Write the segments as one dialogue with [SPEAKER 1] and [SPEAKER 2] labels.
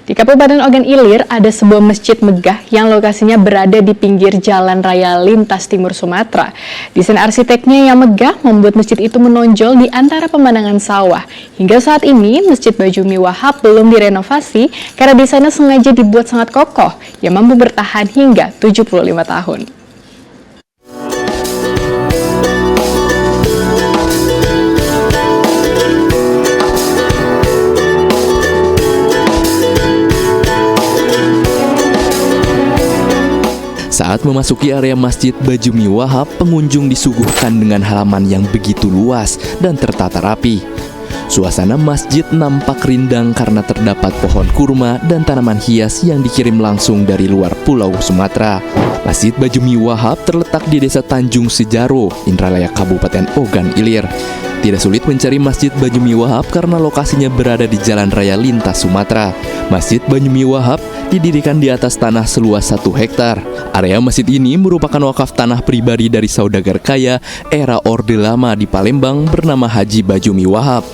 [SPEAKER 1] Di Kabupaten Ogan Ilir ada sebuah masjid megah yang lokasinya berada di pinggir jalan raya lintas timur Sumatera. Desain arsiteknya yang megah membuat masjid itu menonjol di antara pemandangan sawah. Hingga saat ini, Masjid Bajumi Wahab belum direnovasi karena desainnya sengaja dibuat sangat kokoh yang mampu bertahan hingga 75 tahun.
[SPEAKER 2] Saat memasuki area Masjid Bajumi Wahab, pengunjung disuguhkan dengan halaman yang begitu luas dan tertata rapi. Suasana masjid nampak rindang karena terdapat pohon kurma dan tanaman hias yang dikirim langsung dari luar Pulau Sumatera. Masjid Bajumi Wahab terletak di Desa Tanjung Sejaro, Indralaya, Kabupaten Ogan Ilir. Tidak sulit mencari Masjid Bajumi Wahab karena lokasinya berada di Jalan Raya Lintas Sumatera. Masjid Bajumi Wahab didirikan di atas tanah seluas 1 hektar. Area masjid ini merupakan wakaf tanah pribadi dari saudagar kaya era Orde Lama di Palembang bernama Haji Bajumi Wahab.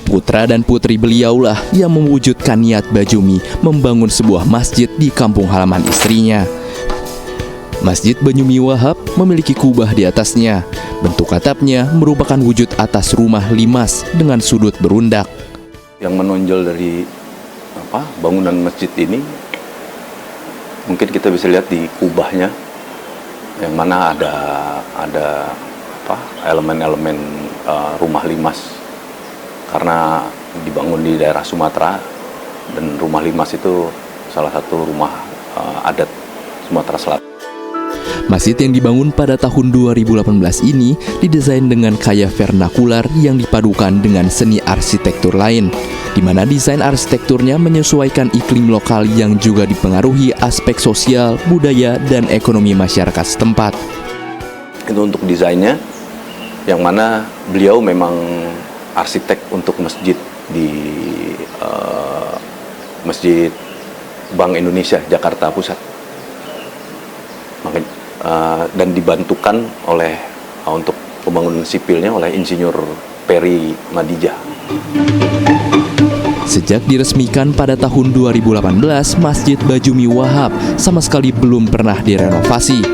[SPEAKER 2] Putra dan putri beliaulah yang mewujudkan niat Bajumi membangun sebuah masjid di kampung halaman istrinya. Masjid Bajumi Wahab memiliki kubah di atasnya. Bentuk atapnya merupakan wujud atas rumah limas dengan sudut berundak.
[SPEAKER 3] Yang menonjol dari bangunan masjid ini, mungkin kita bisa lihat di kubahnya, yang mana ada elemen-elemen rumah limas. Karena dibangun di daerah Sumatera, dan rumah limas itu salah satu rumah adat Sumatera Selatan.
[SPEAKER 2] Masjid yang dibangun pada tahun 2018 ini didesain dengan kaya vernakular yang dipadukan dengan seni arsitektur lain, di mana desain arsitekturnya menyesuaikan iklim lokal yang juga dipengaruhi aspek sosial, budaya, dan ekonomi masyarakat setempat.
[SPEAKER 3] Itu untuk desainnya, yang mana beliau memang arsitek untuk masjid di Masjid Bank Indonesia Jakarta Pusat. Dan dibantukan oleh untuk pembangunan sipilnya oleh Insinyur Peri Madijah.
[SPEAKER 2] Sejak diresmikan pada tahun 2018, Masjid Bajumi Wahab sama sekali belum pernah direnovasi.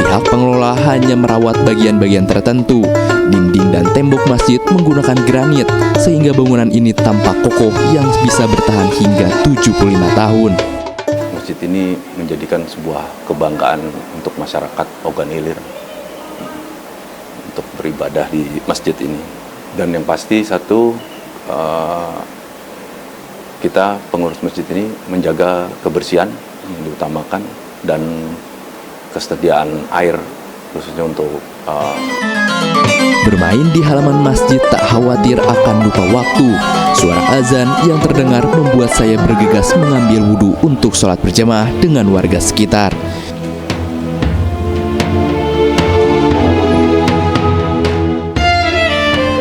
[SPEAKER 2] Pihak pengelola hanya merawat bagian-bagian tertentu. Dinding dan tembok masjid menggunakan granit, sehingga bangunan ini tampak kokoh yang bisa bertahan hingga 75 tahun.
[SPEAKER 3] Masjid ini menjadikan sebuah kebanggaan untuk masyarakat Ogan Ilir untuk beribadah di masjid ini. Dan yang pasti kita pengurus masjid ini menjaga kebersihan yang diutamakan dan kesediaan air khususnya untuk
[SPEAKER 2] Bermain di halaman masjid tak khawatir akan lupa waktu. Suara azan yang terdengar membuat saya bergegas mengambil wudhu untuk sholat berjamaah dengan warga sekitar.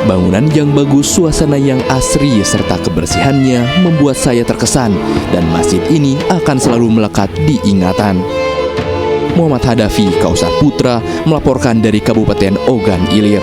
[SPEAKER 2] Bangunan yang bagus, suasana yang asri, serta kebersihannya membuat saya terkesan, dan masjid ini akan selalu melekat di ingatan. Muhammad Hadafi, Kausar Putra, melaporkan dari Kabupaten Ogan Ilir.